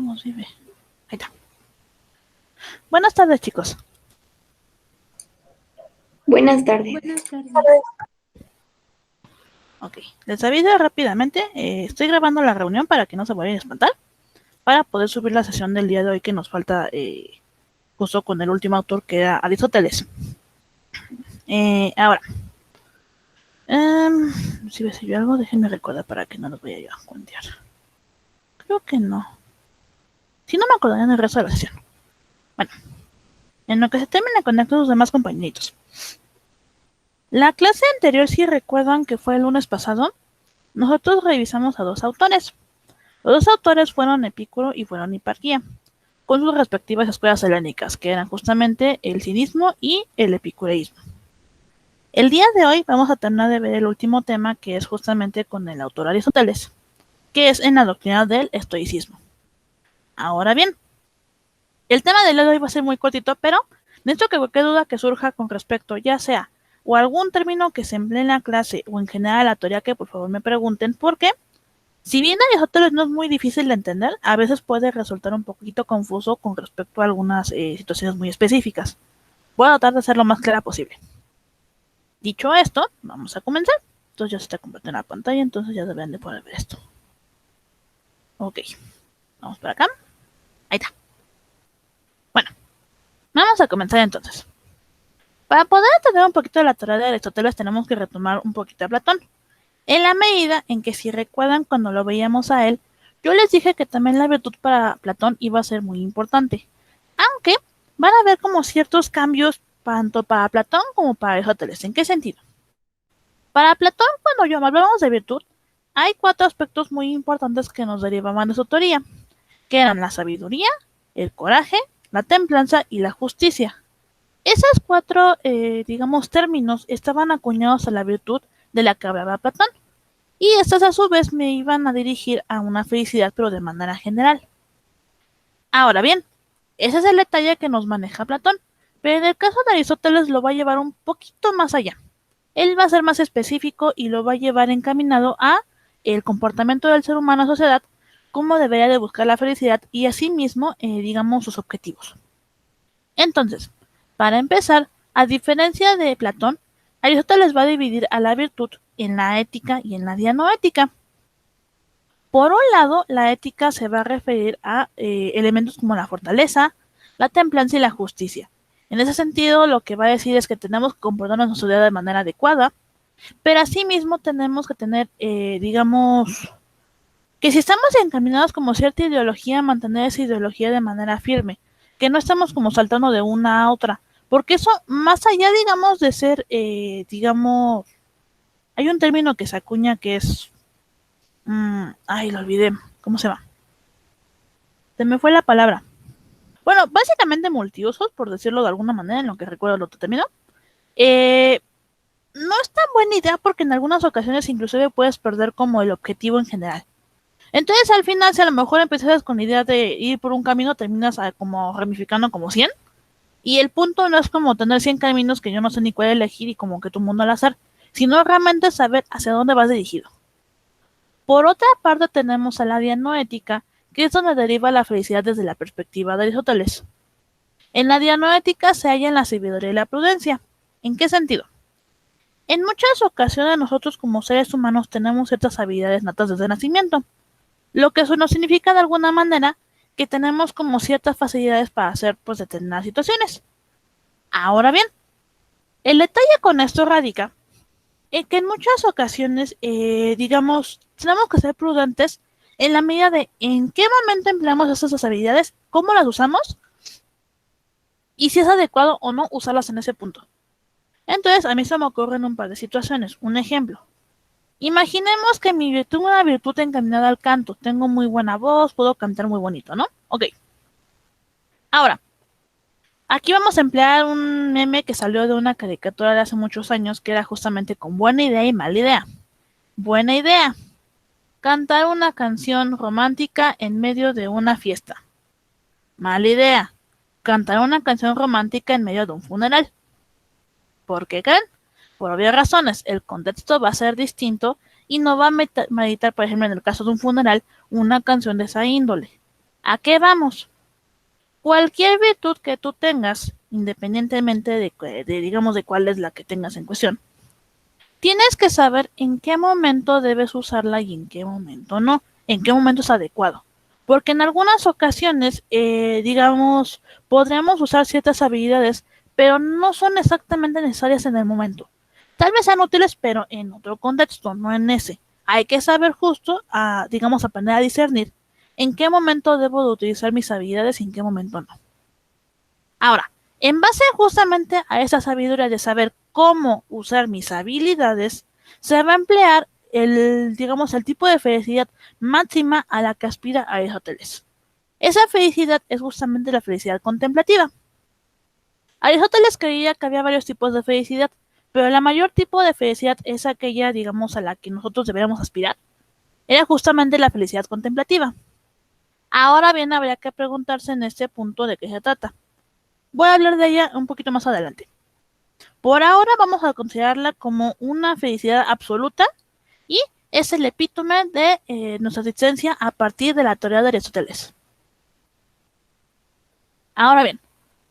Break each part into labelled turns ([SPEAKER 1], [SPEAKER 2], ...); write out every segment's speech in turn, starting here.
[SPEAKER 1] Vamos, vive. Ahí está. Buenas tardes, chicos.
[SPEAKER 2] Buenas tardes.
[SPEAKER 1] Ok, les aviso rápidamente. Estoy grabando la reunión para que no se vayan a espantar, para poder subir la sesión del día de hoy que nos falta justo con el último autor, que era Aristóteles. Ahora, si me sirvió algo, déjenme recordar para que no los vaya yo a cuentear. Creo que no. Si no, me acordaré en el resto de la sesión. Bueno, en lo que se termina conecto a sus demás compañeritos. La clase anterior, si recuerdan que fue el lunes pasado, nosotros revisamos a dos autores. Los dos autores fueron Epicuro y fueron Hiparquía, con sus respectivas escuelas helénicas, que eran justamente el cinismo y el epicureísmo. El día de hoy vamos a terminar de ver el último tema, que es justamente con el autor Aristóteles, que es en la doctrina del estoicismo. Ahora bien, el tema del día de hoy va a ser muy cortito, pero necesito que cualquier duda que surja con respecto, ya sea o algún término que se emplee en la clase o en general la teoría, que por favor me pregunten, porque si bien Aristóteles no es muy difícil de entender, a veces puede resultar un poquito confuso con respecto a algunas situaciones muy específicas. Voy a tratar de ser lo más clara posible. Dicho esto, vamos a comenzar. Entonces ya se está compartiendo la pantalla, entonces ya deben de poder ver esto. Ok, vamos para acá. Ahí está. Bueno, vamos a comenzar entonces. Para poder entender un poquito de la teoría de Aristóteles tenemos que retomar un poquito a Platón. En la medida en que, si recuerdan cuando lo veíamos a él, yo les dije que también la virtud para Platón iba a ser muy importante. Aunque van a ver como ciertos cambios tanto para Platón como para Aristóteles. ¿En qué sentido? Para Platón, cuando hablamos de virtud, hay 4 aspectos muy importantes que nos derivaban de su teoría, que eran la sabiduría, el coraje, la templanza y la justicia. Esos 4, digamos, términos estaban acuñados a la virtud de la que hablaba Platón, y estas a su vez me iban a dirigir a una felicidad, pero de manera general. Ahora bien, ese es el detalle que nos maneja Platón, pero en el caso de Aristóteles lo va a llevar un poquito más allá. Él va a ser más específico y lo va a llevar encaminado a el comportamiento del ser humano en sociedad, cómo debería de buscar la felicidad y asimismo, digamos, sus objetivos. Entonces, para empezar, a diferencia de Platón, Aristóteles va a dividir a la virtud en la ética y en la dianoética. Por un lado, la ética se va a referir a elementos como la fortaleza, la templanza y la justicia. En ese sentido, lo que va a decir es que tenemos que comportarnos en sociedad de manera adecuada, pero asimismo tenemos que tener, digamos, que si estamos encaminados como cierta ideología, mantener esa ideología de manera firme, que no estamos como saltando de una a otra, porque eso, más allá, digamos, de ser, digamos, hay un término que se acuña que es, lo olvidé, ¿cómo se va? Se me fue la palabra. Bueno, básicamente multiusos, por decirlo de alguna manera, en lo que recuerdo el otro término. No es tan buena idea porque en algunas ocasiones inclusive puedes perder como el objetivo en general. Entonces al final, si a lo mejor empiezas con la idea de ir por un camino, terminas como ramificando como 100. Y el punto no es como tener 100 caminos que yo no sé ni cuál elegir y como que tu mundo al azar, sino realmente saber hacia dónde vas dirigido. Por otra parte tenemos a la dianoética, que es donde deriva la felicidad desde la perspectiva de Aristóteles. En la dianoética se hallan la sabiduría y la prudencia. ¿En qué sentido? En muchas ocasiones nosotros como seres humanos tenemos ciertas habilidades natas desde nacimiento, lo que eso nos significa de alguna manera que tenemos como ciertas facilidades para hacer pues determinadas situaciones. Ahora bien, el detalle con esto radica en que en muchas ocasiones, digamos, tenemos que ser prudentes en la medida de en qué momento empleamos esas habilidades, cómo las usamos y si es adecuado o no usarlas en ese punto. Entonces, a mí se me ocurren un par de situaciones. Un ejemplo. Imaginemos que mi virtud es una virtud encaminada al canto. Tengo muy buena voz, puedo cantar muy bonito, ¿no? Ok. Ahora, aquí vamos a emplear un meme que salió de una caricatura de hace muchos años, que era justamente con buena idea y mala idea. Buena idea. Cantar una canción romántica en medio de una fiesta. Mala idea. Cantar una canción romántica en medio de un funeral. ¿Por qué creen? Por obvias razones, el contexto va a ser distinto y no va a meditar, por ejemplo, en el caso de un funeral, una canción de esa índole. ¿A qué vamos? Cualquier virtud que tú tengas, independientemente digamos, de cuál es la que tengas en cuestión, tienes que saber en qué momento debes usarla y en qué momento no, en qué momento es adecuado. Porque en algunas ocasiones, digamos, podríamos usar ciertas habilidades, pero no son exactamente necesarias en el momento. Tal vez sean útiles, pero en otro contexto, no en ese. Hay que saber justo, digamos, aprender a discernir en qué momento debo de utilizar mis habilidades y en qué momento no. Ahora, en base justamente a esa sabiduría de saber cómo usar mis habilidades, se va a emplear digamos, el tipo de felicidad máxima a la que aspira Aristóteles. Esa felicidad es justamente la felicidad contemplativa. Aristóteles creía que había varios tipos de felicidad, pero el mayor tipo de felicidad es aquella, digamos, a la que nosotros deberíamos aspirar. Era justamente la felicidad contemplativa. Ahora bien, habría que preguntarse en este punto de qué se trata. Voy a hablar de ella un poquito más adelante. Por ahora vamos a considerarla como una felicidad absoluta y es el epítome de nuestra existencia a partir de la teoría de Aristóteles. Ahora bien,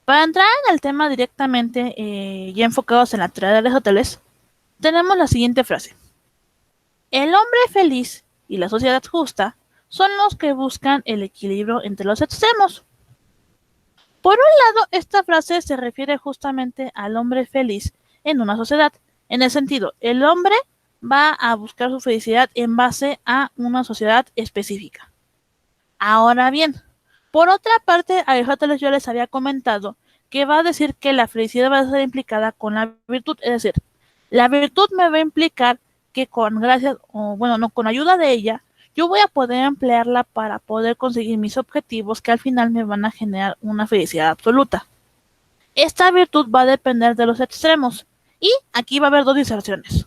[SPEAKER 1] para entrar en el tema directamente ya enfocados en la teoría de Aristóteles, tenemos la siguiente frase. El hombre feliz y la sociedad justa son los que buscan el equilibrio entre los extremos. Por un lado, esta frase se refiere justamente al hombre feliz en una sociedad. En el sentido, el hombre va a buscar su felicidad en base a una sociedad específica. Ahora bien, por otra parte, a Aristóteles yo les había comentado que va a decir que la felicidad va a ser implicada con la virtud, es decir, la virtud me va a implicar que con gracias, o bueno, no, con ayuda de ella, yo voy a poder emplearla para poder conseguir mis objetivos que al final me van a generar una felicidad absoluta. Esta virtud va a depender de los extremos y aquí va a haber dos diserciones.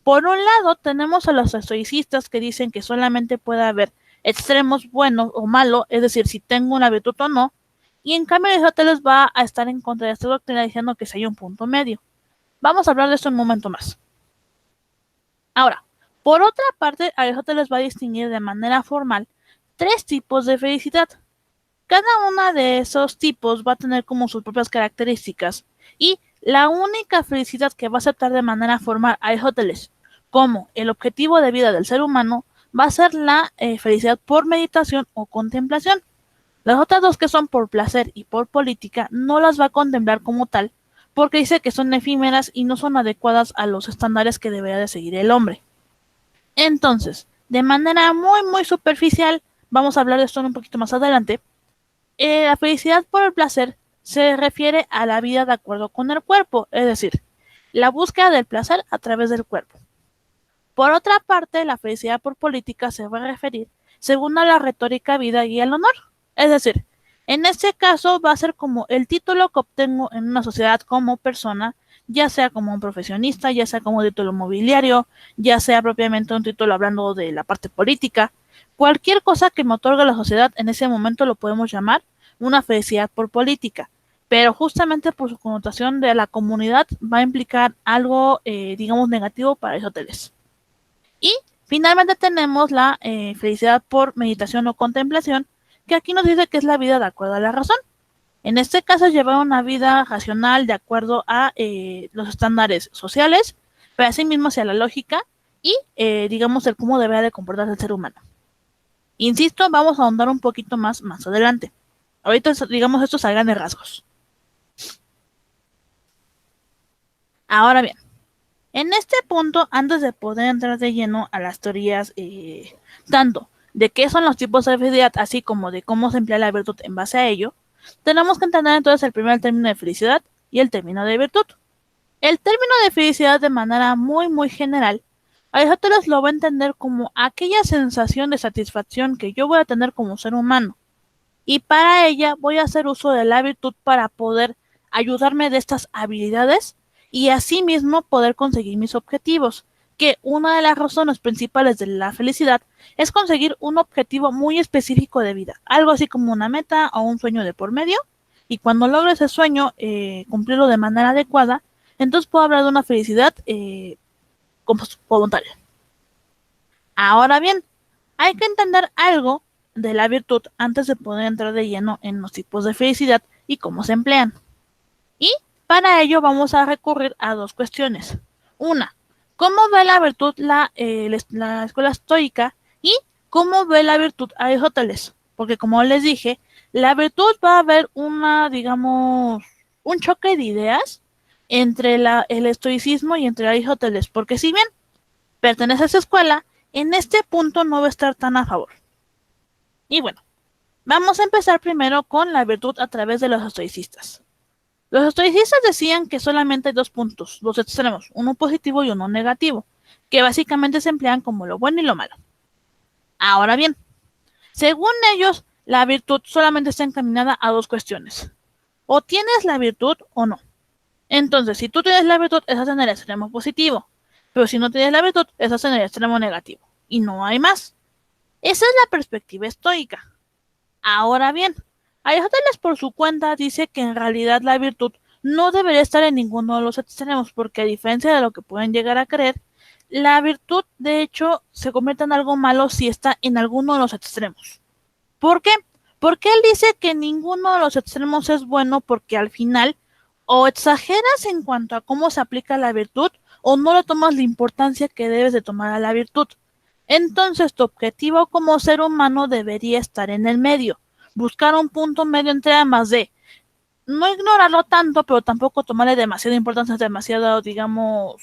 [SPEAKER 1] Por un lado tenemos a los estoicistas que dicen que solamente puede haber extremos buenos o malos, es decir, si tengo una virtud o no, y en cambio Aristóteles va a estar en contra de esta doctrina diciendo que si hay un punto medio. Vamos a hablar de esto en un momento más. Ahora, por otra parte, Aristóteles va a distinguir de manera formal tres tipos de felicidad. Cada uno de esos tipos va a tener como sus propias características y la única felicidad que va a aceptar de manera formal Aristóteles como el objetivo de vida del ser humano va a ser la felicidad por meditación o contemplación. Las otras dos que son por placer y por política no las va a contemplar como tal porque dice que son efímeras y no son adecuadas a los estándares que debería de seguir el hombre. Entonces, de manera muy superficial, vamos a hablar de esto un poquito más adelante, la felicidad por el placer se refiere a la vida de acuerdo con el cuerpo, es decir, la búsqueda del placer a través del cuerpo. Por otra parte, la felicidad por política se va a referir según a la retórica, vida y el honor. Es decir, en este caso va a ser como el título que obtengo en una sociedad como persona, ya sea como un profesionista, ya sea como título mobiliario, ya sea propiamente un título hablando de la parte política. Cualquier cosa que me otorgue la sociedad en ese momento lo podemos llamar una felicidad por política, pero justamente por su connotación de la comunidad va a implicar algo, digamos, negativo para Aristóteles. Y finalmente tenemos la felicidad por meditación o contemplación, que aquí nos dice que es la vida de acuerdo a la razón. En este caso, llevar una vida racional de acuerdo a los estándares sociales, pero asimismo hacia la lógica y, digamos, el cómo debería de comportarse el ser humano. Insisto, vamos a ahondar un poquito más adelante. Ahorita, digamos, estos a grandes rasgos. Ahora bien, en este punto, antes de poder entrar de lleno a las teorías, tanto de qué son los tipos de felicidad, así como de cómo se emplea la virtud en base a ello, tenemos que entender entonces el primer término de felicidad y el término de virtud. El término de felicidad de manera muy general, Aristóteles lo va a entender como aquella sensación de satisfacción que yo voy a tener como ser humano. Y para ella voy a hacer uso de la virtud para poder ayudarme de estas habilidades y asimismo poder conseguir mis objetivos, que una de las razones principales de la felicidad es conseguir un objetivo muy específico de vida, algo así como una meta o un sueño de por medio, y cuando logre ese sueño, cumplirlo de manera adecuada, entonces puedo hablar de una felicidad voluntaria. Ahora bien, hay que entender algo de la virtud antes de poder entrar de lleno en los tipos de felicidad y cómo se emplean. Y para ello vamos a recurrir a dos cuestiones. Una, ¿cómo ve la virtud la escuela estoica? Y ¿cómo ve la virtud Aristóteles? Porque como les dije, la virtud va a haber digamos, un choque de ideas entre el estoicismo y entre Aristóteles, porque si bien pertenece a esa escuela, en este punto no va a estar tan a favor. Y bueno, vamos a empezar primero con la virtud a través de los estoicistas. Los estoicistas decían que solamente hay dos puntos, dos extremos, uno positivo y uno negativo, que básicamente se emplean como lo bueno y lo malo. Ahora bien, según ellos, la virtud solamente está encaminada a dos cuestiones. O tienes la virtud o no. Entonces, si tú tienes la virtud, estás en el extremo positivo. Pero si no tienes la virtud, estás en el extremo negativo. Y no hay más. Esa es la perspectiva estoica. Ahora bien, Aristóteles por su cuenta dice que en realidad la virtud no debería estar en ninguno de los extremos, porque a diferencia de lo que pueden llegar a creer, la virtud de hecho se convierte en algo malo si está en alguno de los extremos. ¿Por qué? Porque él dice que ninguno de los extremos es bueno porque al final o exageras en cuanto a cómo se aplica la virtud o no le tomas la importancia que debes de tomar a la virtud. Entonces tu objetivo como ser humano debería estar en el medio, buscar un punto medio entre ambas de no ignorarlo tanto, pero tampoco tomarle demasiada importancia, demasiado, digamos,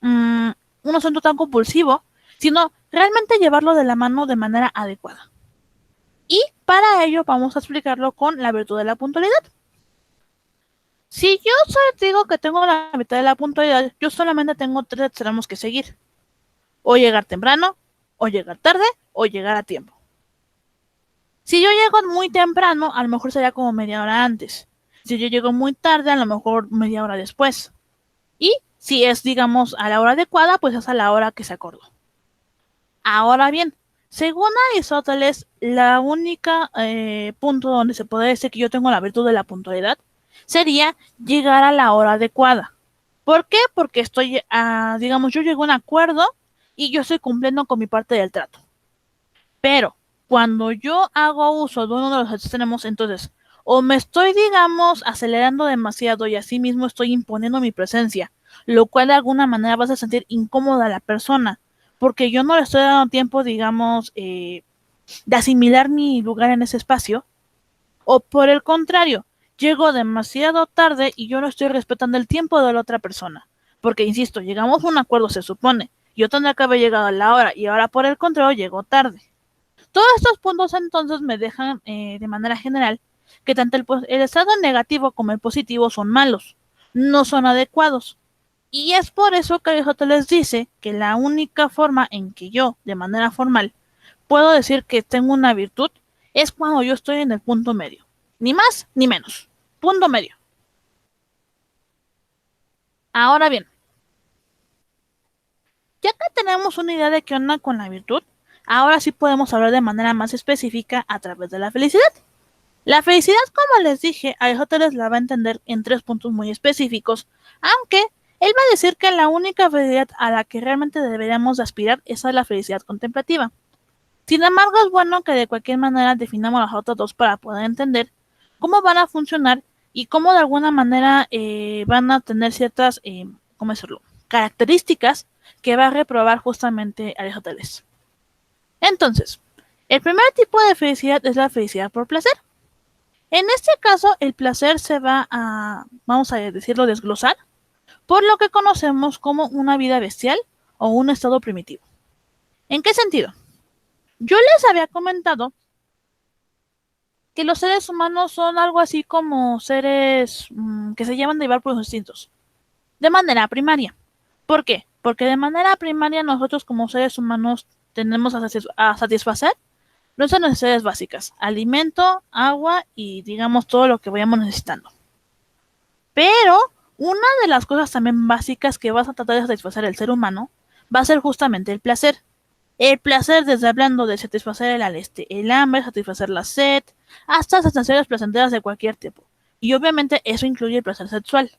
[SPEAKER 1] un asunto tan compulsivo, sino realmente llevarlo de la mano de manera adecuada. Y para ello vamos a explicarlo con la virtud de la puntualidad. Si yo solo digo que tengo la mitad de la puntualidad, yo solamente tengo tres extremos que seguir. O llegar temprano, o llegar tarde, o llegar a tiempo. Si yo llego muy temprano, a lo mejor sería como media hora antes. Si yo llego muy tarde, a lo mejor media hora después. Y si es, digamos, a la hora adecuada, pues es a la hora que se acordó. Ahora bien, según Aristóteles, la única punto donde se puede decir que yo tengo la virtud de la puntualidad sería llegar a la hora adecuada. ¿Por qué? Porque estoy, digamos, yo llego a un acuerdo y yo estoy cumpliendo con mi parte del trato. Pero cuando yo hago uso de uno de los extremos, entonces, o me estoy, digamos, acelerando demasiado y así mismo estoy imponiendo mi presencia, lo cual de alguna manera vas a sentir incómoda a la persona, porque yo no le estoy dando tiempo, digamos, de asimilar mi lugar en ese espacio, o por el contrario, llego demasiado tarde y yo no estoy respetando el tiempo de la otra persona, porque, insisto, llegamos a un acuerdo, se supone, yo tendría que haber llegado a la hora y ahora por el contrario llego tarde. Todos estos puntos entonces me dejan de manera general que tanto el estado negativo como el positivo son malos, no son adecuados. Y es por eso que Aristóteles dice que la única forma en que yo, de manera formal, puedo decir que tengo una virtud es cuando yo estoy en el punto medio. Ni más ni menos. Punto medio. Ahora bien, ya que tenemos una idea de qué onda con la virtud, ahora sí podemos hablar de manera más específica a través de la felicidad. La felicidad, como les dije, Aristóteles la va a entender en tres puntos muy específicos, aunque él va a decir que la única felicidad a la que realmente deberíamos aspirar es a la felicidad contemplativa. Sin embargo, es bueno que de cualquier manera definamos las otras dos para poder entender cómo van a funcionar y cómo de alguna manera van a tener ciertas, ¿cómo decirlo?, características que va a reprobar justamente Aristóteles. Entonces, el primer tipo de felicidad es la felicidad por placer. En este caso, el placer se va a, vamos a decirlo, desglosar por lo que conocemos como una vida bestial o un estado primitivo. ¿En qué sentido? Yo les había comentado que los seres humanos son algo así como seres que se llevan de llevar por los instintos, de manera primaria. ¿Por qué? Porque de manera primaria nosotros como seres humanos tenemos a satisfacer nuestras necesidades básicas, alimento, agua y digamos todo lo que vayamos necesitando. Pero una de las cosas también básicas que vas a tratar de satisfacer el ser humano va a ser justamente el placer. El placer desde hablando de satisfacer el hambre, satisfacer la sed, hasta sensaciones placenteras de cualquier tipo. Y obviamente eso incluye el placer sexual.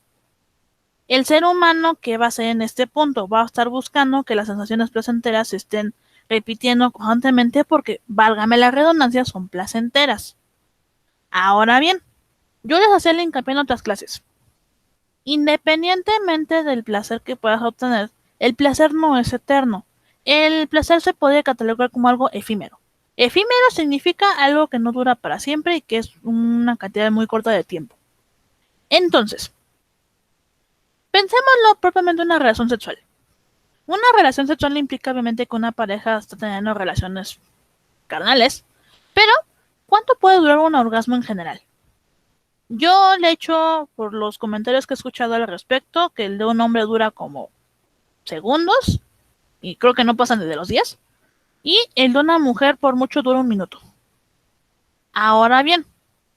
[SPEAKER 1] El ser humano que va a ser en este punto va a estar buscando que las sensaciones placenteras estén repitiendo constantemente porque, válgame la redundancia, son placenteras. Ahora bien, yo les hacía el hincapié en otras clases. Independientemente del placer que puedas obtener, el placer no es eterno. El placer se puede catalogar como algo efímero. Efímero significa algo que no dura para siempre y que es una cantidad muy corta de tiempo. Entonces, pensémoslo propiamente en una relación sexual. Una relación sexual implica obviamente que una pareja está teniendo relaciones carnales, pero ¿cuánto puede durar un orgasmo en general? Yo le echo, por los comentarios que he escuchado al respecto, que el de un hombre dura como segundos, y creo que no pasan desde los 10, y el de una mujer por mucho dura un minuto. Ahora bien,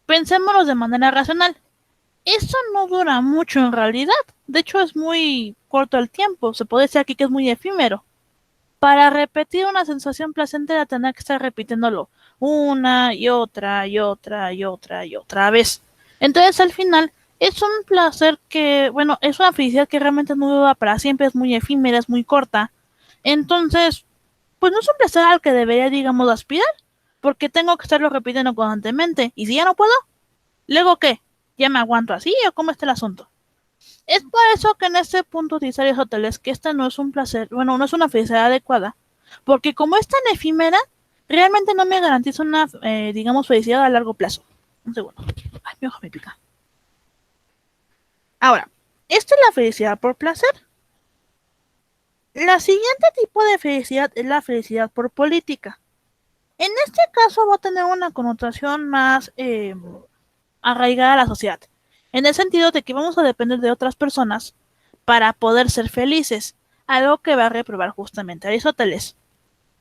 [SPEAKER 1] pensémoslo de manera racional. Eso no dura mucho en realidad. De hecho, es muy corto el tiempo. Se puede decir aquí que es muy efímero. Para repetir una sensación placentera, tener que estar repitiéndolo una y otra y otra y otra y otra vez. Entonces, al final, es un placer que, bueno, es una felicidad que realmente no dura para siempre, es muy efímera, es muy corta. Entonces, pues no es un placer al que debería, digamos, aspirar, porque tengo que estarlo repitiendo constantemente. Y si ya no puedo, ¿luego qué? ¿Ya me aguanto así o cómo está el asunto? Es por eso que en este punto utilizar Aristóteles que esta no es un placer, bueno, no es una felicidad adecuada, porque como es tan efímera, realmente no me garantiza una, digamos, felicidad a largo plazo. Un segundo. Ay, mi ojo me pica. Ahora, esta es la felicidad por placer. La siguiente tipo de felicidad es la felicidad por política. En este caso va a tener una connotación más arraigada a la sociedad, en el sentido de que vamos a depender de otras personas para poder ser felices, algo que va a reprobar justamente Aristóteles.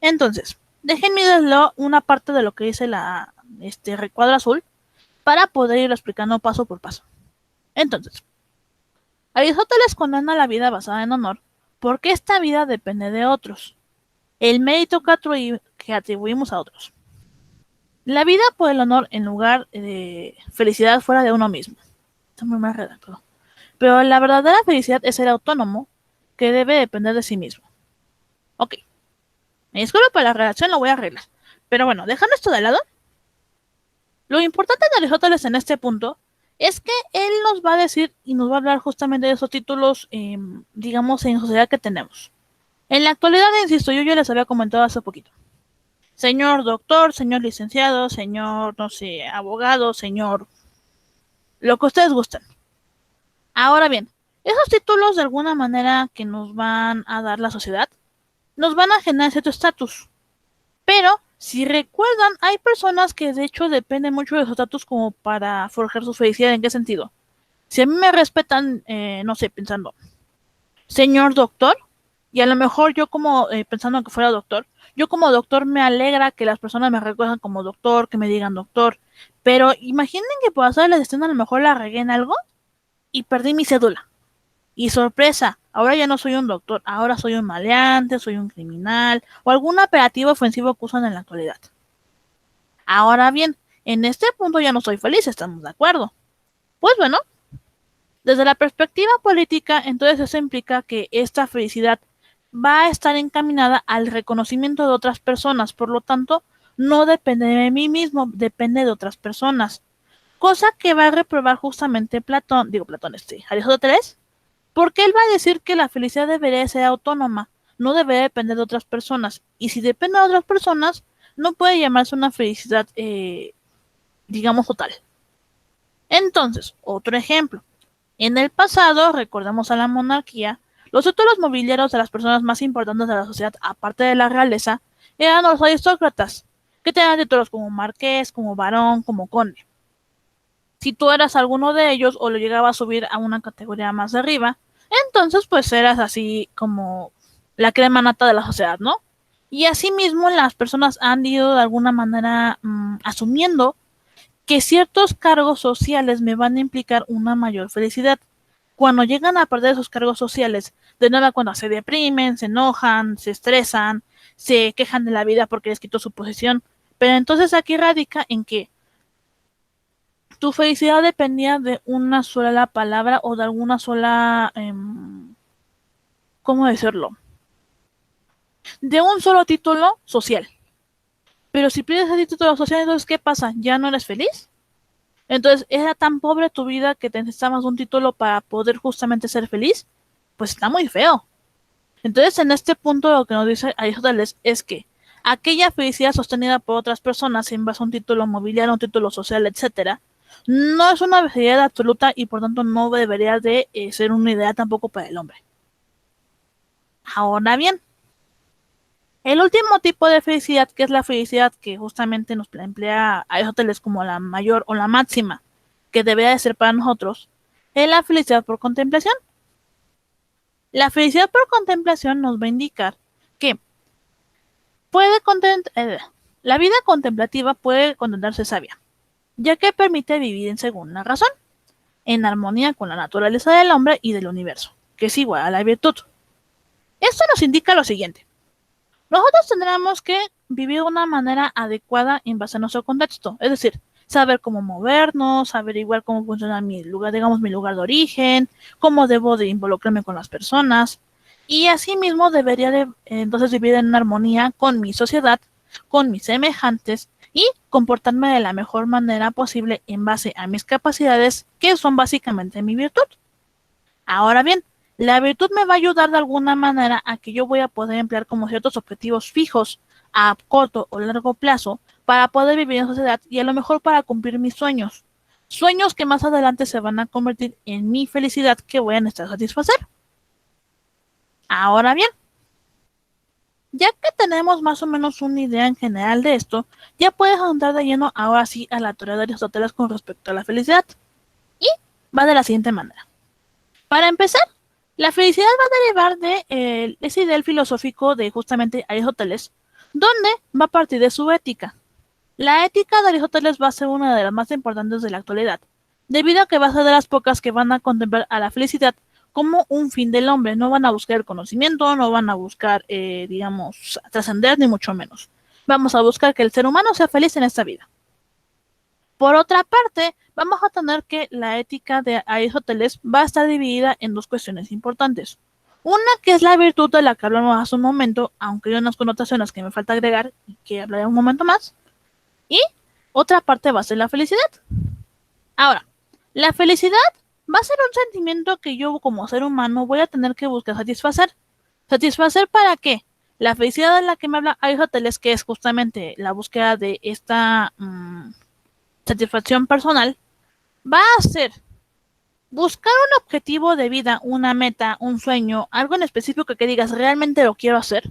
[SPEAKER 1] Entonces, déjenme leerlo una parte de lo que dice este recuadro azul para poder irlo explicando paso por paso. Entonces, Aristóteles condena la vida basada en honor porque esta vida depende de otros, el mérito que atribuimos a otros. La vida por el honor en lugar de felicidad fuera de uno mismo. Está muy mal redactado. Pero la verdadera felicidad es ser autónomo, que debe depender de sí mismo. Ok, me disculpo por la redacción, lo voy a arreglar. Pero bueno, dejando esto de lado, lo importante de Aristóteles en este punto es que él nos va a decir y nos va a hablar justamente de esos títulos, digamos, en sociedad que tenemos. En la actualidad, insisto, yo ya les había comentado hace poquito. Señor doctor, señor licenciado, señor, no sé, abogado, señor, lo que ustedes gusten. Ahora bien, esos títulos de alguna manera que nos van a dar la sociedad, nos van a generar cierto estatus. Pero, si recuerdan, hay personas que de hecho dependen mucho de su estatus como para forjar su felicidad. ¿En qué sentido? Si a mí me respetan, no sé, pensando, señor doctor, y a lo mejor yo como, pensando que fuera doctor, yo como doctor me alegra que las personas me recuerden como doctor, que me digan doctor, pero imaginen que por hacer la gestión a lo mejor la regué en algo y perdí mi cédula. Y sorpresa, ahora ya no soy un doctor, ahora soy un maleante, soy un criminal o algún operativo ofensivo que usan en la actualidad. Ahora bien, en este punto ya no soy feliz, estamos de acuerdo. Pues bueno, desde la perspectiva política, entonces eso implica que esta felicidad va a estar encaminada al reconocimiento de otras personas, por lo tanto, no depende de mí mismo, depende de otras personas. Cosa que va a reprobar justamente Platón, Aristóteles, porque él va a decir que la felicidad debería ser autónoma, no debería depender de otras personas. Y si depende de otras personas, no puede llamarse una felicidad, digamos, total. Entonces, otro ejemplo. En el pasado, recordemos a la monarquía, los títulos mobiliarios de las personas más importantes de la sociedad, aparte de la realeza, eran los aristócratas, que tenían títulos como marqués, como barón, como conde. Si tú eras alguno de ellos o lo llegaba a subir a una categoría más arriba, entonces pues eras así como la crema nata de la sociedad, ¿no? Y asimismo las personas han ido de alguna manera asumiendo que ciertos cargos sociales me van a implicar una mayor felicidad. Cuando llegan a perder esos cargos sociales, de nuevo cuando se deprimen, se enojan, se estresan, se quejan de la vida porque les quitó su posición. Pero entonces aquí radica en que tu felicidad dependía de una sola palabra o de alguna sola, ¿cómo decirlo? de un solo título social. Pero si pierdes ese título social, entonces ¿qué pasa? ¿Ya no eres feliz? Entonces, ¿era tan pobre tu vida que te necesitabas un título para poder justamente ser feliz? Pues está muy feo. Entonces, en este punto lo que nos dice Aristóteles es que aquella felicidad sostenida por otras personas en base a un título mobiliario, un título social, etcétera, no es una felicidad absoluta y por tanto no debería de ser una idea tampoco para el hombre. Ahora bien, el último tipo de felicidad, que es la felicidad que justamente nos emplea Aristóteles como la mayor o la máxima que debería de ser para nosotros, es la felicidad por contemplación. La felicidad por contemplación nos va a indicar que puede la vida contemplativa puede contentarse sabia, ya que permite vivir en segunda razón, en armonía con la naturaleza del hombre y del universo, que es igual a la virtud. Esto nos indica lo siguiente. Nosotros tendremos que vivir de una manera adecuada en base a nuestro contexto, es decir, saber cómo movernos, averiguar cómo funciona mi lugar, digamos, mi lugar de origen, cómo debo de involucrarme con las personas, y asimismo debería de entonces vivir en armonía con mi sociedad, con mis semejantes, y comportarme de la mejor manera posible en base a mis capacidades, que son básicamente mi virtud. Ahora bien, la virtud me va a ayudar de alguna manera a que yo voy a poder emplear como ciertos objetivos fijos a corto o largo plazo para poder vivir en sociedad y a lo mejor para cumplir mis sueños. Sueños que más adelante se van a convertir en mi felicidad que voy a necesitar satisfacer. Ahora bien, ya que tenemos más o menos una idea en general de esto, ya puedes andar de lleno ahora sí a la teoría de Aristóteles con respecto a la felicidad. Y va de la siguiente manera. Para empezar, la felicidad va a derivar de ese ideal filosófico de justamente Aristóteles, donde va a partir de su ética. La ética de Aristóteles va a ser una de las más importantes de la actualidad, debido a que va a ser de las pocas que van a contemplar a la felicidad como un fin del hombre. No van a buscar el conocimiento, no van a buscar, digamos, trascender, ni mucho menos. Vamos a buscar que el ser humano sea feliz en esta vida. Por otra parte, vamos a tener que la ética de Aristóteles va a estar dividida en dos cuestiones importantes. Una que es la virtud de la que hablamos hace un momento, aunque hay unas connotaciones que me falta agregar y que hablaré un momento más. Y otra parte va a ser la felicidad. Ahora, la felicidad va a ser un sentimiento que yo como ser humano voy a tener que buscar satisfacer. ¿Satisfacer para qué? La felicidad de la que me habla Aristóteles, que es justamente la búsqueda de esta satisfacción personal, va a ser buscar un objetivo de vida, una meta, un sueño, algo en específico que digas realmente lo quiero hacer.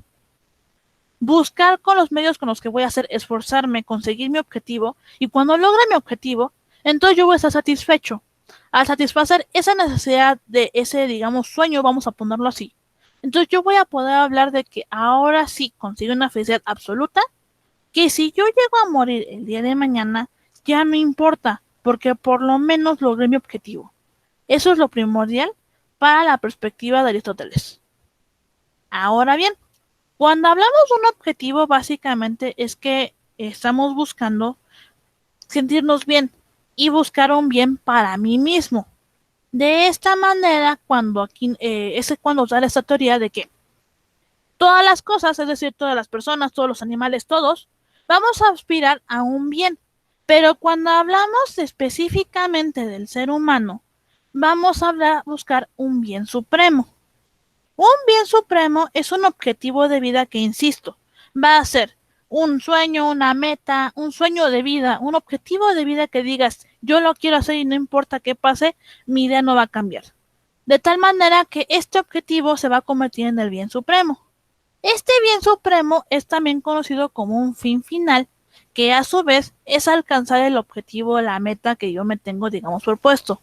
[SPEAKER 1] Buscar con los medios con los que voy a hacer, esforzarme, conseguir mi objetivo, y cuando logre mi objetivo, entonces yo voy a estar satisfecho. Al satisfacer esa necesidad de ese, digamos, sueño, vamos a ponerlo así. Entonces yo voy a poder hablar de que ahora sí consigo una felicidad absoluta, que si yo llego a morir el día de mañana, ya no importa, porque por lo menos logré mi objetivo. Eso es lo primordial para la perspectiva de Aristóteles. Ahora bien, cuando hablamos de un objetivo, básicamente es que estamos buscando sentirnos bien y buscar un bien para mí mismo. De esta manera, cuando aquí es cuando sale esta teoría de que todas las cosas, es decir, todas las personas, todos los animales, todos, vamos a aspirar a un bien. Pero cuando hablamos específicamente del ser humano, vamos a buscar un bien supremo. Un bien supremo es un objetivo de vida que, insisto, va a ser un sueño, una meta, un sueño de vida, un objetivo de vida que digas, yo lo quiero hacer y no importa qué pase, mi idea no va a cambiar. De tal manera que este objetivo se va a convertir en el bien supremo. Este bien supremo es también conocido como un fin final, que a su vez es alcanzar el objetivo, la meta que yo me tengo, digamos, propuesto.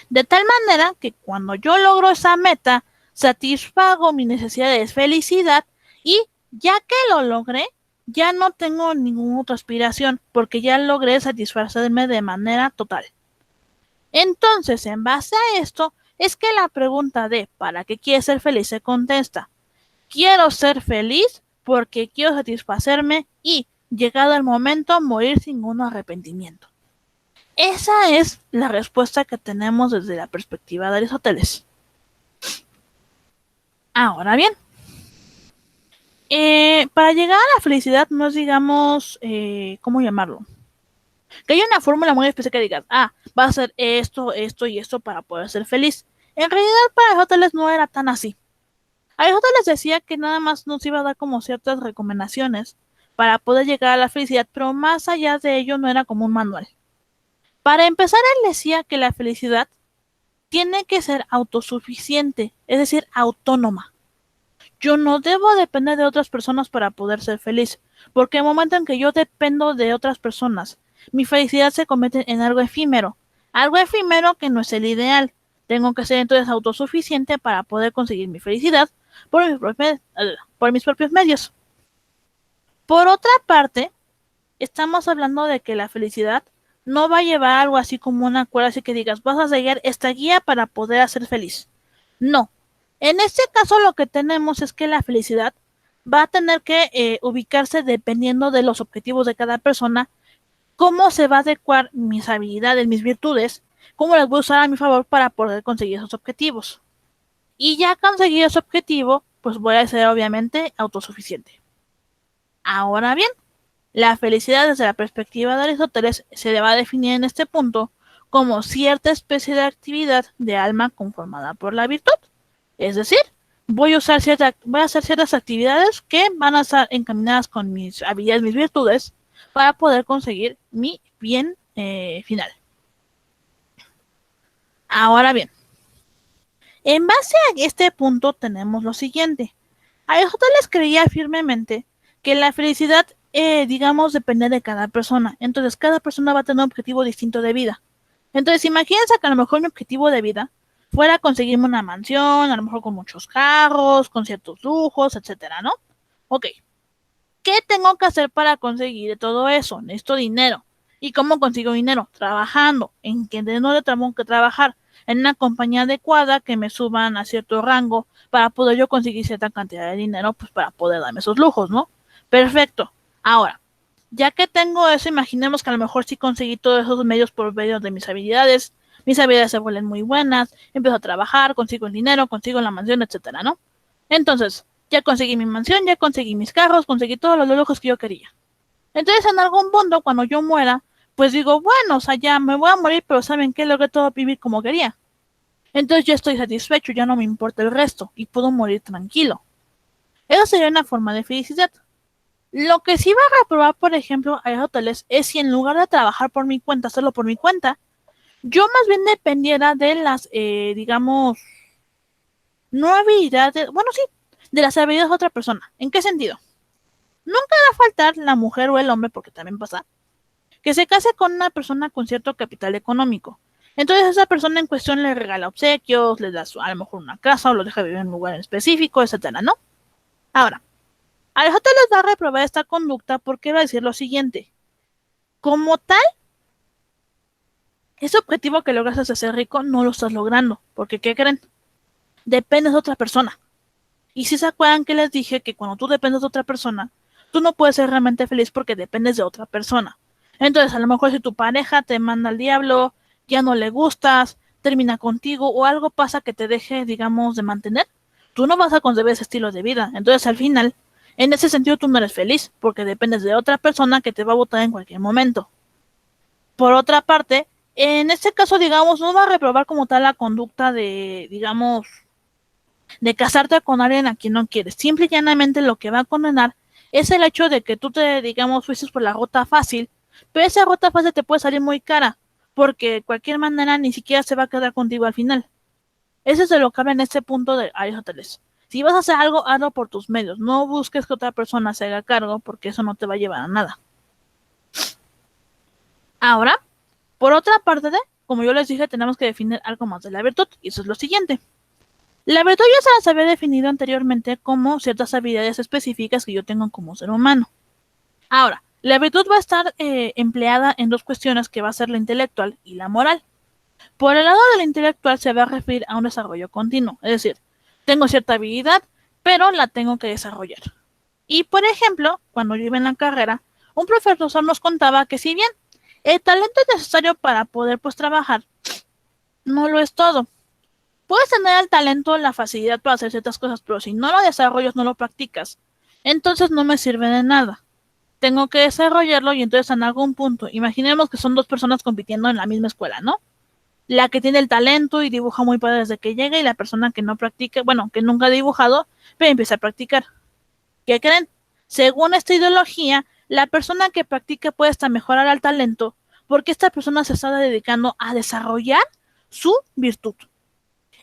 [SPEAKER 1] De tal manera que cuando yo logro esa meta, satisfago mis necesidades de felicidad y ya que lo logré, ya no tengo ninguna otra aspiración porque ya logré satisfacerme de manera total. Entonces, en base a esto, es que la pregunta de ¿para qué quieres ser feliz? Se contesta, quiero ser feliz porque quiero satisfacerme y, llegado el momento, morir sin ningún arrepentimiento. Esa es la respuesta que tenemos desde la perspectiva de Aristóteles. Ahora bien, Para llegar a la felicidad no es, digamos, ¿cómo llamarlo? Que haya una fórmula muy específica que digas, va a ser esto, esto y esto para poder ser feliz. En realidad para Aristóteles no era tan así. Aristóteles decía que nada más nos iba a dar como ciertas recomendaciones para poder llegar a la felicidad, pero más allá de ello no era como un manual. Para empezar, él decía que la felicidad tiene que ser autosuficiente, es decir, autónoma. Yo no debo depender de otras personas para poder ser feliz, porque el momento en que yo dependo de otras personas, mi felicidad se convierte en algo efímero que no es el ideal. Tengo que ser entonces autosuficiente para poder conseguir mi felicidad por mis propios medios. Por otra parte, estamos hablando de que la felicidad no va a llevar algo así como una cuerda así que digas, vas a seguir esta guía para poder hacer feliz. No. En este caso lo que tenemos es que la felicidad va a tener que ubicarse dependiendo de los objetivos de cada persona, cómo se va a adecuar mis habilidades, mis virtudes, cómo las voy a usar a mi favor para poder conseguir esos objetivos. Y ya conseguir ese objetivo, pues voy a ser obviamente autosuficiente. Ahora bien, la felicidad desde la perspectiva de Aristóteles se le va a definir en este punto como cierta especie de actividad de alma conformada por la virtud. Es decir, voy a hacer ciertas actividades que van a estar encaminadas con mis habilidades, mis virtudes, para poder conseguir mi bien final. Ahora bien, en base a este punto tenemos lo siguiente. Aristóteles creía firmemente que la felicidad, digamos, depende de cada persona. Entonces, cada persona va a tener un objetivo distinto de vida. Entonces, imagínense que a lo mejor mi objetivo de vida fuera conseguirme una mansión, a lo mejor con muchos carros, con ciertos lujos, etcétera, ¿no? Ok, ¿qué tengo que hacer para conseguir todo eso? Necesito dinero. ¿Y cómo consigo dinero? Trabajando. ¿En qué de dónde tengo que trabajar? En una compañía adecuada que me suban a cierto rango para poder yo conseguir cierta cantidad de dinero, pues para poder darme esos lujos, ¿no? Perfecto. Ahora, ya que tengo eso, imaginemos que a lo mejor sí conseguí todos esos medios por medio de mis habilidades se vuelven muy buenas, empiezo a trabajar, consigo el dinero, consigo la mansión, etcétera, ¿no? Entonces, ya conseguí mi mansión, ya conseguí mis carros, conseguí todos los lujos que yo quería. Entonces, en algún punto, cuando yo muera, pues digo, bueno, o sea, ya me voy a morir, pero ¿saben qué? Logré todo vivir como quería. Entonces ya estoy satisfecho, ya no me importa el resto y puedo morir tranquilo. Esa sería una forma de felicidad. Lo que sí va a reprobar, por ejemplo, a hoteles es si en lugar de trabajar por mi cuenta, hacerlo por mi cuenta, yo más bien dependiera de las, digamos, no habilidades, bueno, sí, de las habilidades de otra persona. ¿En qué sentido? Nunca va a faltar la mujer o el hombre, porque también pasa, que se case con una persona con cierto capital económico. Entonces esa persona en cuestión le regala obsequios, le da a lo mejor una casa o lo deja vivir en un lugar en específico, etcétera, ¿no? Ahora, Aristóteles va a reprobar esta conducta porque va a decir lo siguiente. Como tal, ese objetivo que logras de ser rico no lo estás logrando. Porque, ¿qué creen? Dependes de otra persona. Y si se acuerdan que les dije que cuando tú dependes de otra persona, tú no puedes ser realmente feliz porque dependes de otra persona. Entonces, a lo mejor si tu pareja te manda al diablo, ya no le gustas, termina contigo o algo pasa que te deje, digamos, de mantener, tú no vas a concebir ese estilo de vida. Entonces, al final, en ese sentido, tú no eres feliz porque dependes de otra persona que te va a votar en cualquier momento. Por otra parte, en este caso, digamos, no va a reprobar como tal la conducta de, digamos, de casarte con alguien a quien no quieres. Simple y llanamente lo que va a condenar es el hecho de que tú te, digamos, fuiste por la ruta fácil, pero esa ruta fácil te puede salir muy cara, porque de cualquier manera ni siquiera se va a quedar contigo al final. Eso es de lo que habla en este punto de Aristóteles. Si vas a hacer algo, hazlo por tus medios. No busques que otra persona se haga cargo, porque eso no te va a llevar a nada. Ahora, por otra parte, como yo les dije, tenemos que definir algo más de la virtud, y eso es lo siguiente. La virtud ya se las había definido anteriormente como ciertas habilidades específicas que yo tengo como ser humano. Ahora, la virtud va a estar empleada en dos cuestiones que va a ser la intelectual y la moral. Por el lado de la intelectual se va a referir a un desarrollo continuo, es decir, tengo cierta habilidad, pero la tengo que desarrollar. Y por ejemplo, cuando yo iba en la carrera, un profesor nos contaba que si bien el talento es necesario para poder pues trabajar, no lo es todo. Puedes tener el talento, la facilidad para hacer ciertas cosas, pero si no lo desarrollas, no lo practicas, Entonces no me sirve de nada. Tengo que desarrollarlo y entonces en algún punto, imaginemos que son dos personas compitiendo en la misma escuela, ¿no? La que tiene el talento y dibuja muy padre desde que llega y la persona que no practica, bueno, que nunca ha dibujado, pero empieza a practicar. ¿Qué creen? Según esta ideología, la persona que practica puede hasta mejorar al talento porque esta persona se está dedicando a desarrollar su virtud.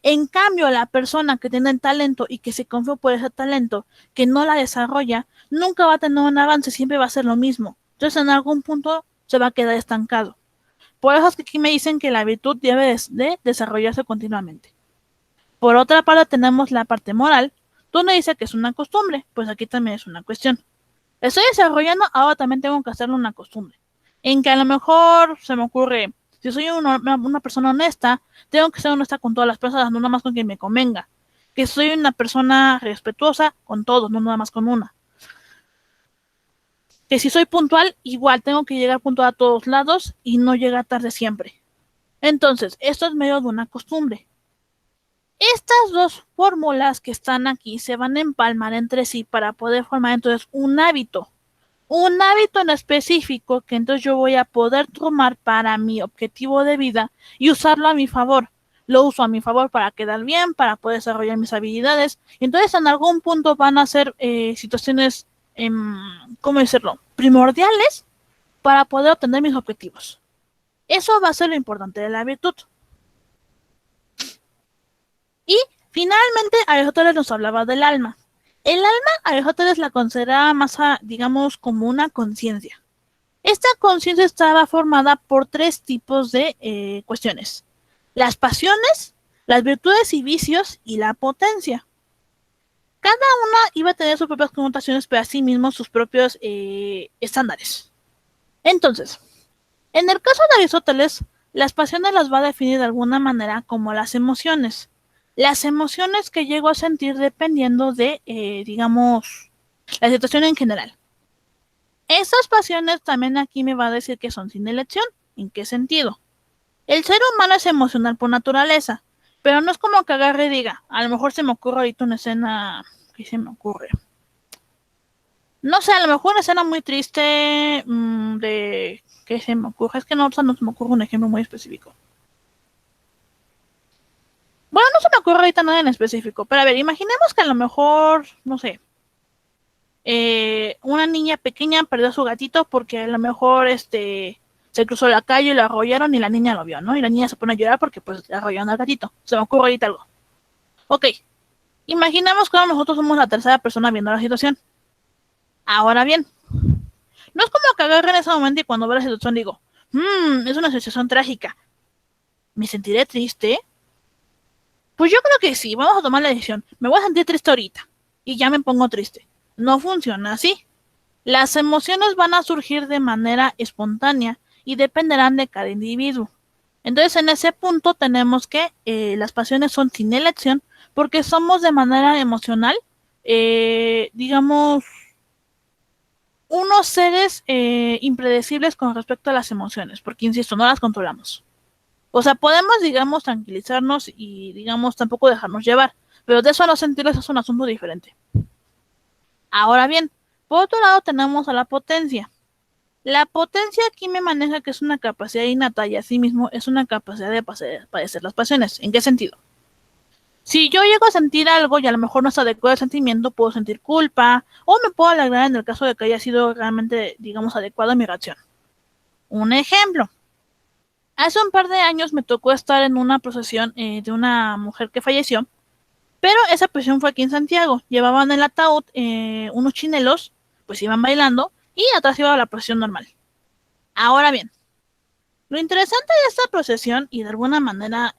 [SPEAKER 1] En cambio, la persona que tiene el talento y que se confía por ese talento, que no la desarrolla, nunca va a tener un avance, siempre va a ser lo mismo. Entonces, en algún punto se va a quedar estancado. Por eso es que aquí me dicen que la virtud debe de desarrollarse continuamente. Por otra parte, tenemos la parte moral, donde dice que es una costumbre, pues aquí también es una cuestión. Estoy desarrollando, ahora también tengo que hacerlo una costumbre. En que a lo mejor se me ocurre, si soy una persona honesta, tengo que ser honesta con todas las personas, no nada más con quien me convenga. Que soy una persona respetuosa con todos, no nada más con una. Que si soy puntual, igual tengo que llegar puntual a todos lados y no llegar tarde siempre. Entonces, esto es medio de una costumbre. Estas dos fórmulas que están aquí se van a empalmar entre sí para poder formar entonces un hábito en específico que entonces yo voy a poder tomar para mi objetivo de vida y usarlo a mi favor. Lo uso a mi favor para quedar bien, para poder desarrollar mis habilidades. Y entonces en algún punto van a ser situaciones, ¿cómo decirlo?, primordiales para poder obtener mis objetivos. Eso va a ser lo importante de la virtud. Y finalmente Aristóteles nos hablaba del alma. El alma Aristóteles la consideraba más, digamos, como una conciencia. Esta conciencia estaba formada por tres tipos de cuestiones. Las pasiones, las virtudes y vicios y la potencia. Cada una iba a tener sus propias connotaciones, pero asimismo sus propios estándares. Entonces, en el caso de Aristóteles, las pasiones las va a definir de alguna manera como las emociones. Las emociones que llego a sentir dependiendo de, digamos, la situación en general. Esas pasiones también aquí me va a decir que son sin elección. ¿En qué sentido? El ser humano es emocional por naturaleza, pero no es como que agarre y diga, a lo mejor se me ocurre ahorita una escena, ¿qué se me ocurre? No sé, a lo mejor una escena muy triste de, ¿qué se me ocurre? Es que no, o sea, no se me ocurre un ejemplo muy específico. Bueno, no se me ocurre ahorita nada en específico, pero a ver, imaginemos que a lo mejor, no sé, una niña pequeña perdió a su gatito porque a lo mejor se cruzó la calle y lo arrollaron y la niña lo vio, ¿no? Y la niña se pone a llorar porque pues arrollaron al gatito. Se me ocurre ahorita algo. Ok, imaginemos que nosotros somos la tercera persona viendo la situación. Ahora bien, no es como que agarre en ese momento y cuando veo la situación digo, es una situación trágica. ¿Me sentiré triste? Pues yo creo que sí, vamos a tomar la decisión. Me voy a sentir triste ahorita y ya me pongo triste. No funciona así. Las emociones van a surgir de manera espontánea y dependerán de cada individuo. Entonces, en ese punto tenemos que las pasiones son sin elección porque somos de manera emocional, digamos, unos seres impredecibles con respecto a las emociones, porque, insisto, no las controlamos. O sea, podemos, digamos, tranquilizarnos y, digamos, tampoco dejarnos llevar, pero de eso a no sentirles es un asunto diferente. Ahora bien, por otro lado tenemos a la potencia. La potencia aquí me maneja que es una capacidad innata y asimismo es una capacidad de padecer las pasiones. ¿En qué sentido? Si yo llego a sentir algo y a lo mejor no está adecuado el sentimiento, puedo sentir culpa o me puedo alegrar en el caso de que haya sido realmente, digamos, adecuada mi reacción. Un ejemplo. Hace un par de años me tocó estar en una procesión de una mujer que falleció, pero esa procesión fue aquí en Santiago. Llevaban el ataúd unos chinelos, pues iban bailando y atrás iba la procesión normal. Ahora bien, lo interesante de esta procesión, y de alguna manera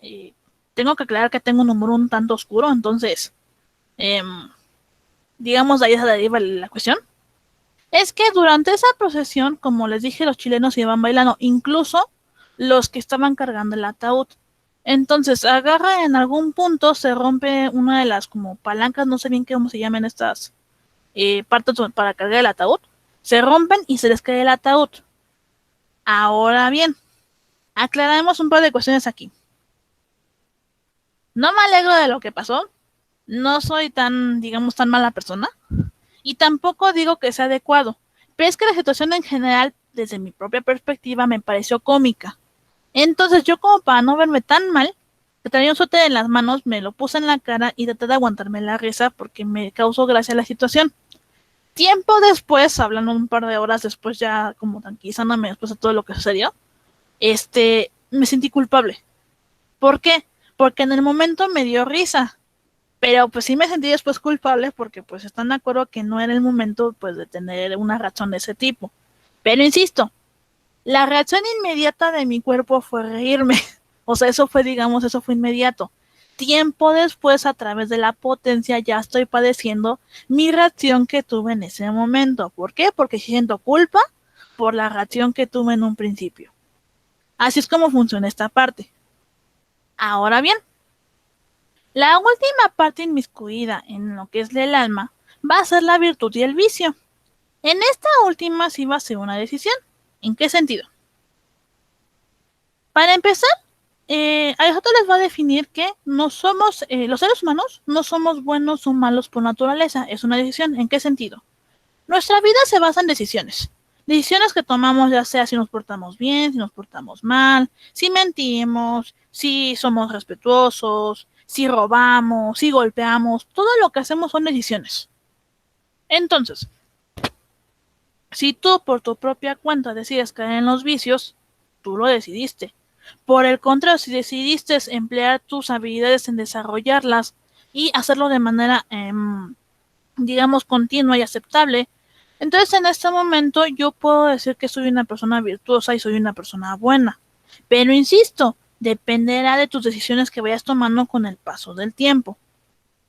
[SPEAKER 1] tengo que aclarar que tengo un humor un tanto oscuro, entonces, eh, digamos, de ahí se deriva la cuestión, es que durante esa procesión, como les dije, los chilenos iban bailando, incluso los que estaban cargando el ataúd. Entonces, agarra en algún punto, se rompe una de las como palancas, no sé bien cómo se llaman estas partes para cargar el ataúd, se rompen y se les cae el ataúd. Ahora bien, aclaremos un par de cuestiones aquí. No me alegro de lo que pasó, no soy tan, digamos, tan mala persona, y tampoco digo que sea adecuado, pero es que la situación en general, desde mi propia perspectiva, me pareció cómica. Entonces yo, como para no verme tan mal, que traía un suéter en las manos, me lo puse en la cara y traté de aguantarme la risa porque me causó gracia la situación. Tiempo después, hablando un par de horas después, ya como tranquilizándome después de todo lo que sucedió, me sentí culpable. ¿Por qué? Porque en el momento me dio risa, pero pues sí me sentí después culpable porque pues están de acuerdo que no era el momento pues de tener una reacción de ese tipo. Pero insisto, la reacción inmediata de mi cuerpo fue reírme. O sea, eso fue inmediato. Tiempo después, a través de la potencia, ya estoy padeciendo mi reacción que tuve en ese momento. ¿Por qué? Porque siento culpa por la reacción que tuve en un principio. Así es como funciona esta parte. Ahora bien, la última parte inmiscuida en lo que es el alma va a ser la virtud y el vicio. En esta última sí va a ser una decisión. ¿En qué sentido? Para empezar, Aristóteles va a definir que no somos, los seres humanos no somos buenos o malos por naturaleza. Es una decisión. ¿En qué sentido? Nuestra vida se basa en decisiones. Decisiones que tomamos, ya sea si nos portamos bien, si nos portamos mal, si mentimos, si somos respetuosos, si robamos, si golpeamos. Todo lo que hacemos son decisiones. Entonces, si tú por tu propia cuenta decides caer en los vicios, tú lo decidiste. Por el contrario, si decidiste emplear tus habilidades en desarrollarlas y hacerlo de manera, digamos, continua y aceptable, entonces en este momento yo puedo decir que soy una persona virtuosa y soy una persona buena. Pero insisto, dependerá de tus decisiones que vayas tomando con el paso del tiempo.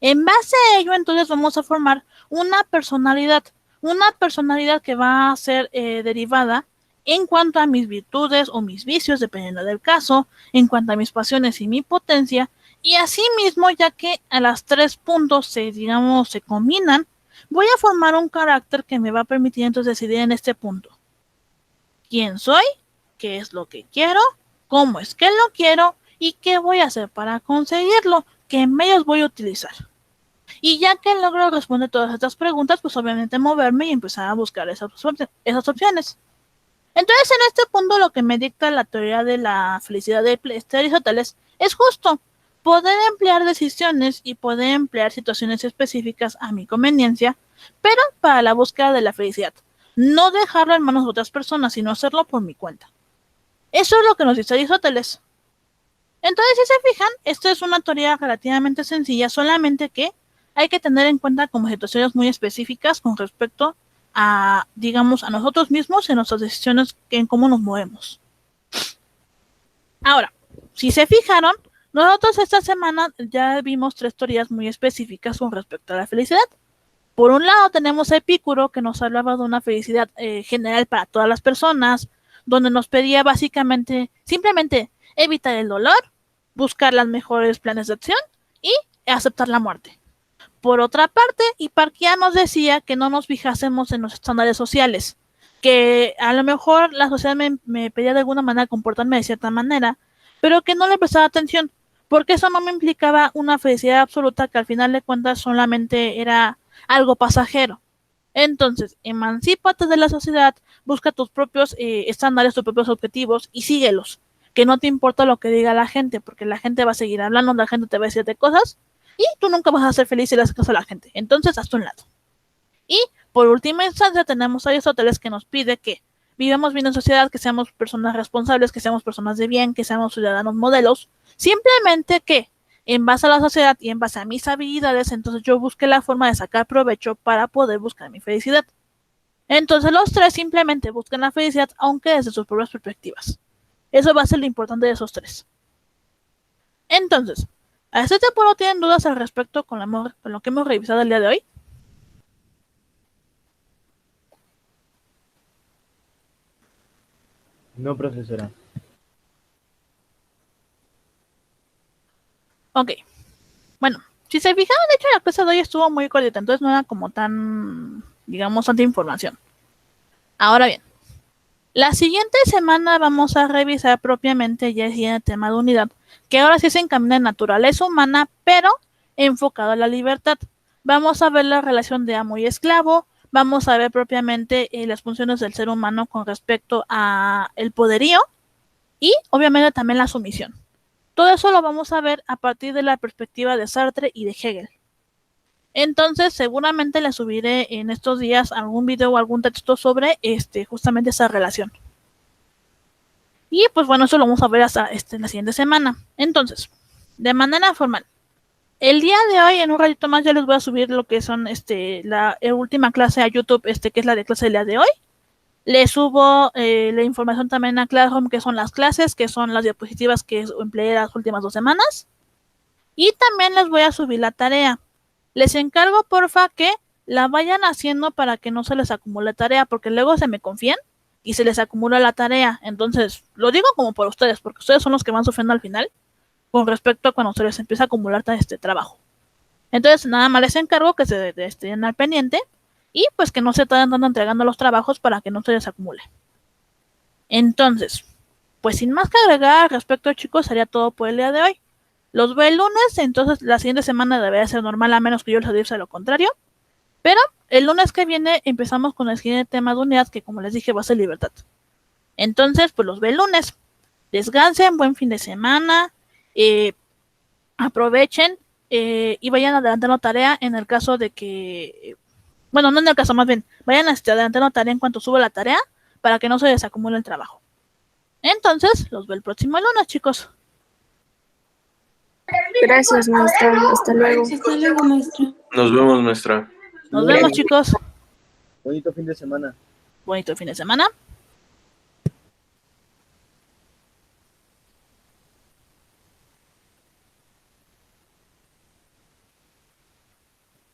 [SPEAKER 1] En base a ello, entonces vamos a formar una personalidad que va a ser derivada en cuanto a mis virtudes o mis vicios, dependiendo del caso, en cuanto a mis pasiones y mi potencia, y asimismo, ya que a las 3 puntos se combinan, voy a formar un carácter que me va a permitir entonces decidir en este punto quién soy, qué es lo que quiero, cómo es que lo quiero y qué voy a hacer para conseguirlo, qué medios voy a utilizar. Y ya que logro responder todas estas preguntas, pues obviamente moverme y empezar a buscar esas opciones. Entonces, en este punto, lo que me dicta la teoría de la felicidad de Aristóteles es justo poder emplear decisiones y poder emplear situaciones específicas a mi conveniencia, pero para la búsqueda de la felicidad. No dejarlo en manos de otras personas, sino hacerlo por mi cuenta. Eso es lo que nos dice Aristóteles. Entonces, si se fijan, esto es una teoría relativamente sencilla, solamente que hay que tener en cuenta como situaciones muy específicas con respecto a, digamos, a nosotros mismos en nuestras decisiones en cómo nos movemos. Ahora, si se fijaron, nosotros esta semana ya vimos 3 teorías muy específicas con respecto a la felicidad. Por un lado tenemos a Epicuro, que nos hablaba de una felicidad general para todas las personas, donde nos pedía básicamente simplemente evitar el dolor, buscar los mejores planes de acción y aceptar la muerte. Por otra parte, Hiparquía nos decía que no nos fijásemos en los estándares sociales, que a lo mejor la sociedad me pedía de alguna manera comportarme de cierta manera, pero que no le prestaba atención, porque eso no me implicaba una felicidad absoluta que al final de cuentas solamente era algo pasajero. Entonces, emancípate de la sociedad, busca tus propios estándares, tus propios objetivos y síguelos. Que no te importa lo que diga la gente, porque la gente va a seguir hablando, la gente te va a decir de cosas y tú nunca vas a ser feliz si le haces caso a la gente. Entonces, hazte un lado. Y por última instancia, tenemos a Aristóteles que nos pide que vivamos bien en sociedad, que seamos personas responsables, que seamos personas de bien, que seamos ciudadanos modelos. Simplemente que en base a la sociedad y en base a mis habilidades, entonces yo busqué la forma de sacar provecho para poder buscar mi felicidad. Entonces los 3 simplemente buscan la felicidad, aunque desde sus propias perspectivas. Eso va a ser lo importante de esos 3. Entonces, ¿a este tiempo no tienen dudas al respecto con lo que hemos revisado el día de hoy?
[SPEAKER 2] No, profesora.
[SPEAKER 1] Ok. Bueno, si se fijaron, de hecho la clase de hoy estuvo muy cortita, entonces no era como tan, digamos, tanta información. Ahora bien, la siguiente semana vamos a revisar propiamente ya el tema de unidad, que ahora sí se encamina en naturaleza humana, pero enfocado a la libertad. vamos a ver la relación de amo y esclavo, vamos a ver propiamente las funciones del ser humano con respecto a el poderío y obviamente también la sumisión. Todo eso lo vamos a ver a partir de la perspectiva de Sartre y de Hegel. Entonces, seguramente les subiré en estos días algún video o algún texto sobre justamente esa relación. Y pues bueno, eso lo vamos a ver hasta la siguiente semana. Entonces, de manera formal, el día de hoy, en un ratito más, ya les voy a subir lo que son la última clase a YouTube, que es la de clase del día de hoy. Les subo la información también a Classroom, que son las clases, que son las diapositivas que empleé las últimas 2 semanas. Y también les voy a subir la tarea. Les encargo, porfa, que la vayan haciendo para que no se les acumule tarea, porque luego se me confían y se les acumula la tarea. Entonces, lo digo como por ustedes, porque ustedes son los que van sufriendo al final con respecto a cuando se les empieza a acumular este trabajo. Entonces, nada más les encargo que se estén al pendiente y pues que no se estén entregando los trabajos para que no se les acumule. Entonces, pues sin más que agregar respecto, chicos, sería todo por el día de hoy. Los veo el lunes, entonces la siguiente semana debería ser normal, a menos que yo les diga lo contrario. Pero el lunes que viene empezamos con el siguiente tema de unidad, que como les dije va a ser libertad. Entonces, pues los veo el lunes. Descansen, buen fin de semana, aprovechen y vayan adelantando tarea en el caso de que, bueno, no en el caso, más bien, vayan adelantando tarea en cuanto suba la tarea para que no se desacumule el trabajo. Entonces, los veo el próximo lunes, chicos.
[SPEAKER 2] Gracias, maestra. Hasta luego.
[SPEAKER 3] Hasta luego, maestra.
[SPEAKER 4] Nos vemos, maestra.
[SPEAKER 1] Nos vemos, chicos.
[SPEAKER 5] Bonito fin de semana.
[SPEAKER 1] Bonito fin de semana.